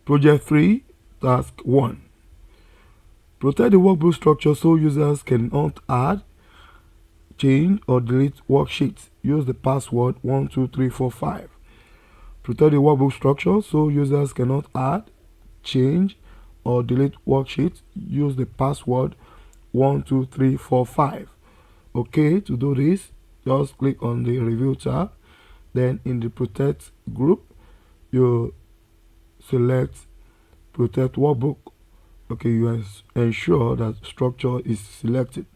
Project 3, Task 1. Protect the workbook structure so users cannot add, change, or delete worksheets. Use the password 12345. Protect the workbook structure so users cannot add, change, or delete worksheets. Use the password 12345. Okay, to do this, just click on the Review tab. Then in the Protect group, you select Protect Workbook. Okay, you ensure that structure is selected.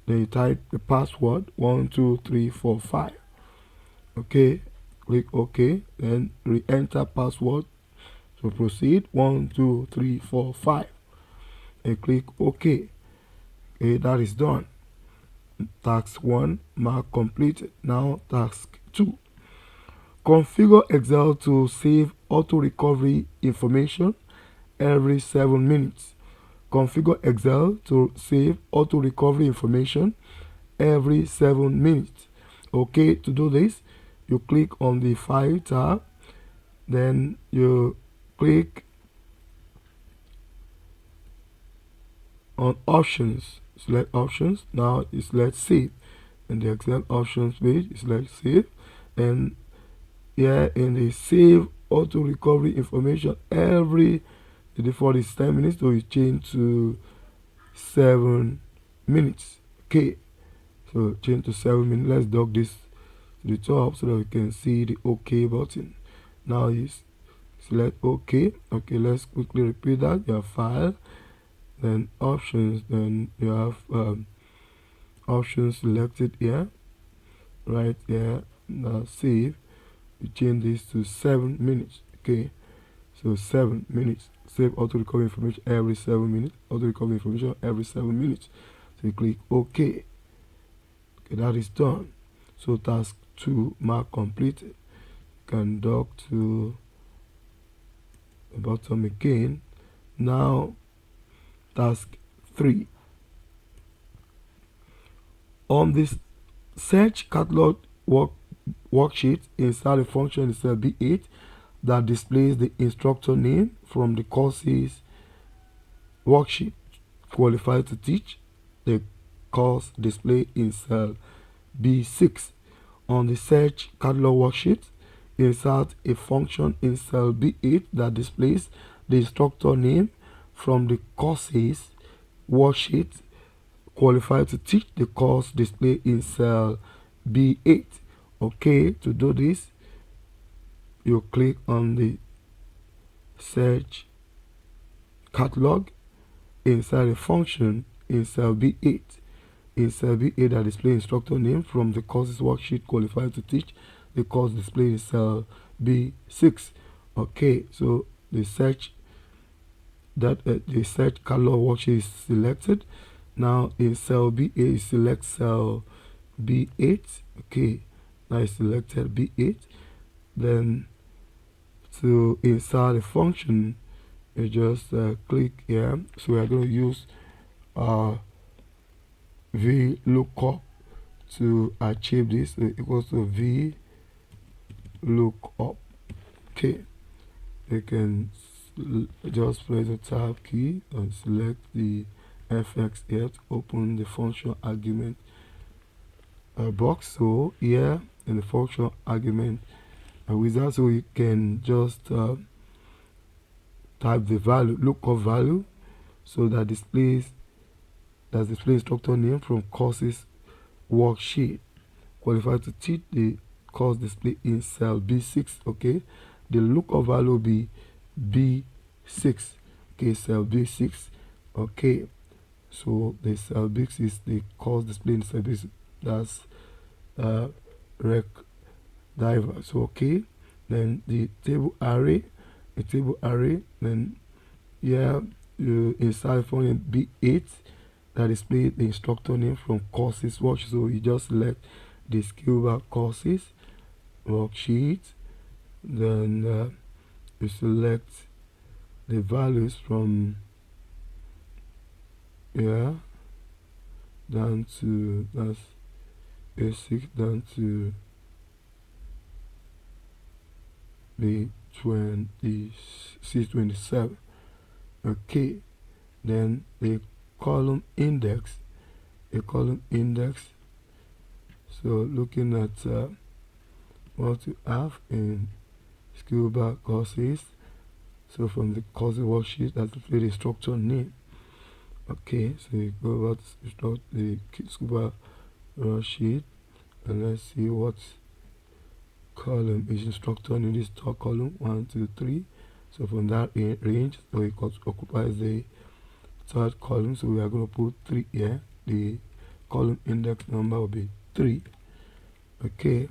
Then you type the password 12345. Okay, click OK. Then re-enter password to proceed 12345 and click OK. Okay, that is done. Task 1 mark completed. Now task 2. Configure Excel to save auto recovery information every 7 minutes. Configure Excel to save auto recovery information every 7 minutes. Okay, to do this, you click on the File tab, then you click on Options, select Options. Now you select Save. In the Excel Options page, you select Save, and here in the Save auto recovery information every, the default is 10 minutes, so you change to 7 minutes. Okay, so change to 7 minutes. Let's dog this to the top so that we can see the OK button. Now you select OK. Okay, let's quickly repeat that. You have File, then Options, then you have Options selected here, right here. Now Save. You change this to 7 minutes. Okay, so 7 minutes. Save auto recovery information every 7 minutes. Auto recovery information every 7 minutes. So you click OK. Okay, that is done. So task 2 mark completed. You can dock to the bottom again. Now task 3. On this search catalog worksheet, insert a function in cell B8 that displays the instructor name from the courses worksheet. Qualified to teach, the course display in cell B6. On the search catalog worksheet, insert a function in cell B8 that displays the instructor name from the courses worksheet. Qualified to teach, the course display in cell B8. Okay, to do this, you click on the search catalog, inside a function in cell B8. In cell B8 that display instructor name from the courses worksheet. Qualified to teach, the course display in cell B6. Okay, so the search catalog worksheet is selected. Now in cell B8, select cell B8. Okay, now I selected B8. Then to insert a function, you just click here. So we are going to use VLOOKUP to achieve this. So equals to VLOOKUP. Okay, you can just press the tab key and select the FX here to open the function argument box. So here in the function argument wizard, so you can just type the value, lookup value, so that display instructor name from courses worksheet. Qualified to teach, the course display in cell B6. Okay, the lookup value will be B6. Okay, cell B6. Okay, so the cell B6 is the course display in cell B6. That's rec diver. So okay, then the table array, then here you insert function B8 that display the instructor name from courses worksheet. So you just select the skill bar courses worksheet, then you select the values from here down to, that's A6 down to B26. C27. Okay, then the column index, so looking at what you have in Scuba courses. So from the course worksheet, that's the structure name. Okay, so you go over to the Scuba worksheet, and let's see what column is instructor in this top column. 1, 2, 3. So from that range, so it occupies the third column. So we are going to put 3 here. The column index number will be 3. Okay,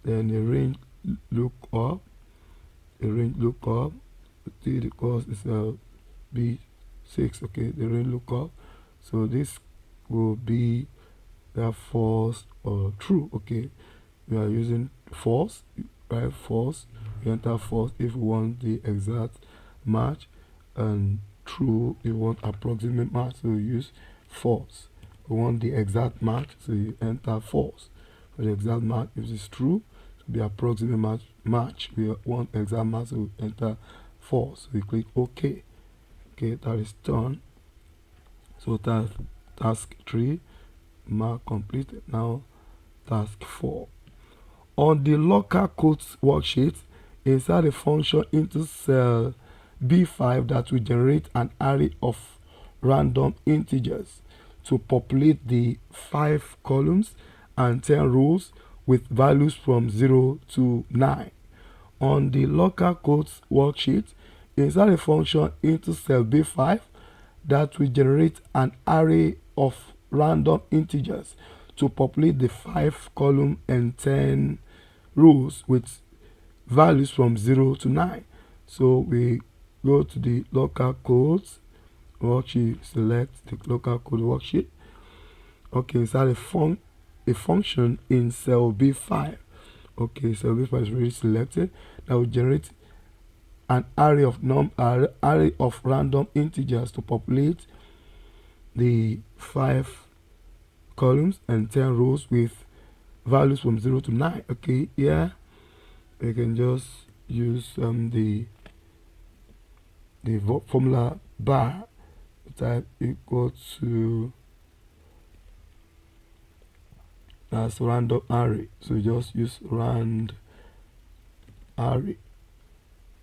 then the range lookup. The course is B6. Okay, the range lookup. So this will be false or true. Okay, we are using false, right? False. You enter false if you want the exact match, and true if you want approximate match. So you use false. We want the exact match, so you enter false. For the exact match, if it's true, to be approximate match, we want exact match, so we enter false. So we click OK. Okay, that is done. So that's task 3 mark completed. Now task 4. On the local codes worksheet, insert a function into cell B5 that will generate an array of random integers to populate the 5 columns and 10 rows with values from 0 to 9. On the local codes worksheet, insert a function into cell B5 that will generate an array of random integers to populate the 5 column and 10 rows with values from 0 to 9. So we go to the local codes worksheet, select the local code worksheet. Okay, insert a function in cell B5. Okay, cell B5 is already selected. That will generate an array of random integers to populate the 5 columns and 10 rows with values from 0 to 9. Okay, here we can just use the formula bar, type equal to as random array. So just use rand array.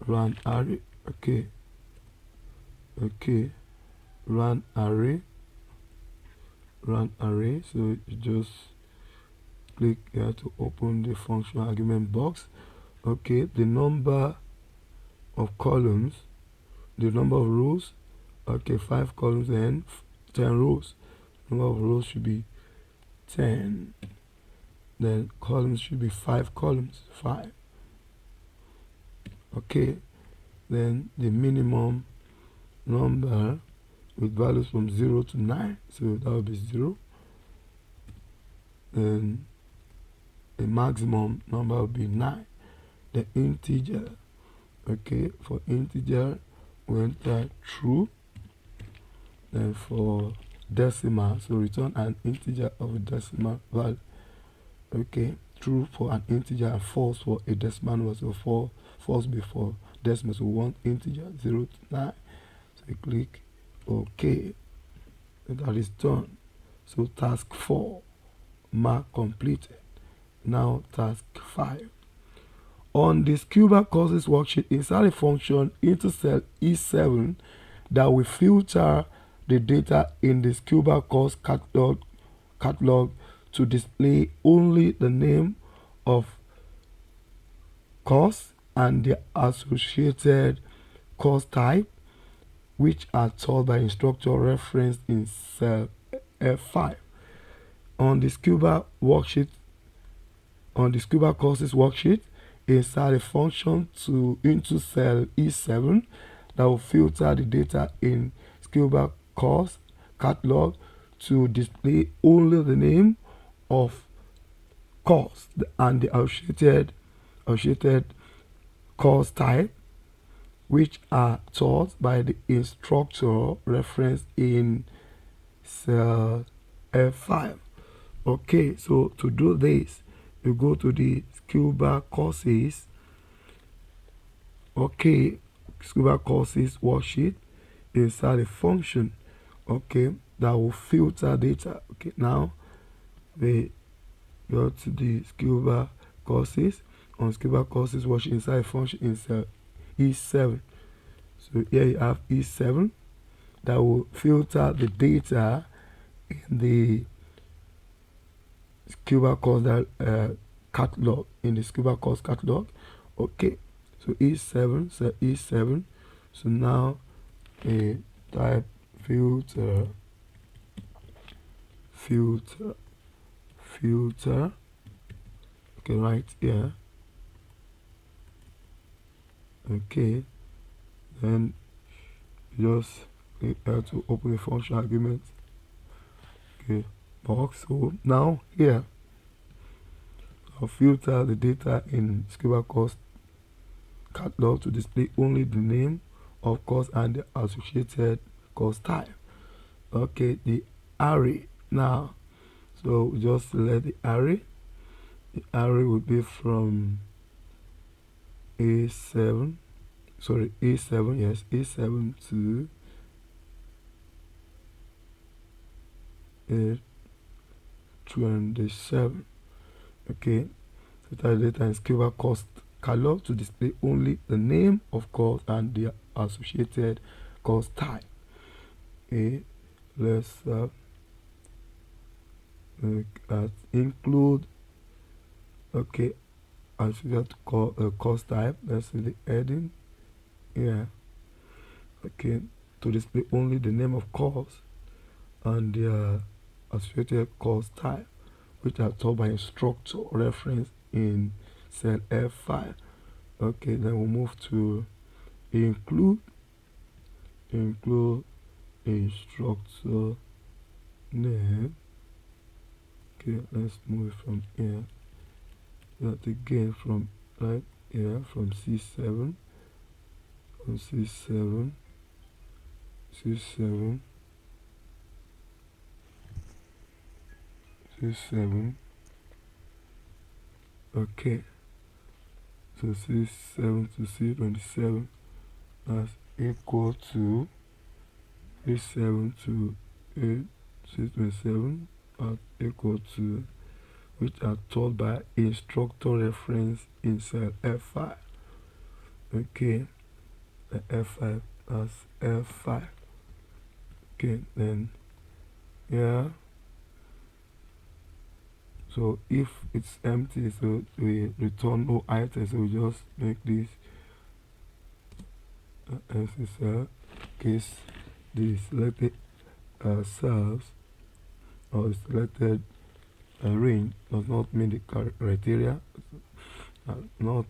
Okay, run array. So you just click here to open the function argument box. Okay, the number of columns, the number of rows. Okay, 5 columns and 10 rows. Number of rows should be 10. Then columns should be 5 columns, 5. Okay, then the minimum number with values from 0 to 9, so that will be 0. Then the maximum number will be 9. The integer, okay, for integer we enter true. Then for decimal, so return an integer of a decimal value. Okay, true for an integer and false for a decimal number. So false before decimal, so we want integer 0 to 9. So you click OK, and that is done. So task 4 mark completed. Now task 5. On the Scuba courses worksheet, insert a function into cell E7 that will filter the data in the Scuba course catalog to display only the name of course and the associated course type, which are told by instructor referenced in cell F5. On the Scuba worksheet, on the Scuba courses worksheet, insert a function into cell E7 that will filter the data in Scuba course catalog to display only the name of course and the associated course type, which are taught by the instructor referenced in cell F5. Okay, so to do this, you go to the Scuba courses. Okay, scuba courses worksheet inside a function, okay, that will filter data. Okay, now we go to the scuba courses. On scuba courses worksheet inside a function inside E7. So here you have E7 that will filter the data in the scuba course that catalog, in the scuba course catalog. Okay, so E7, so E7. So now a type filter, okay, right here. Okay, then just click here to open the function argument. Okay, box. So now here I'll filter the data in scuba course catalog to display only the name of course and the associated course type. Okay, the array now. So we just select the array. The array will be from A7, sorry, A7, yes, A7 to A27. Okay, so that data in scuba course catalog to display only the name of course and the associated course type. Okay, let's include, okay, associated course type. Let's see the heading. Yeah, okay, to display only the name of course and the associated course type, which are stored by instructor reference in cell F5. Okay, then we'll move to include instructor name. Okay, let's move it from here. That again from right here, from C7, from C7, C7, C7. Okay, so C7 to C27, that's equal to C7 to C27, are equal to, which are told by instructor reference in cell F5. Okay, the F5, that's F5. Okay, then yeah, so if it's empty, so we return no items, so we just make this empty cell. Case the selected cells or the selected range does not meet the criteria. Not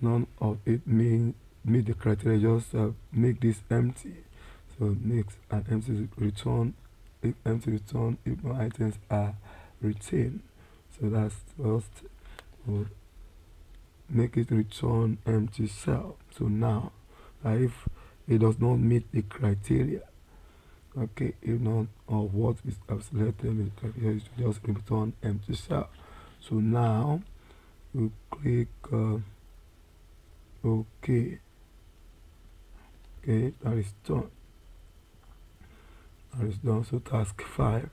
none of it meet the criteria. Just make this empty. So next, an empty return. If empty return, if no items are retained. So that's first. We'll make it return empty cell. So now, if it does not meet the criteria, okay, if none of what is selected in the criteria, it should just return empty cell. So now we click OK. Okay, that is done. That is done. So task 5,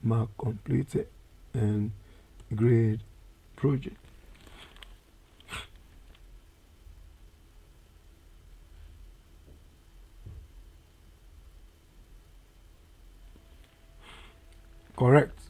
mark completed and grade project. Correct.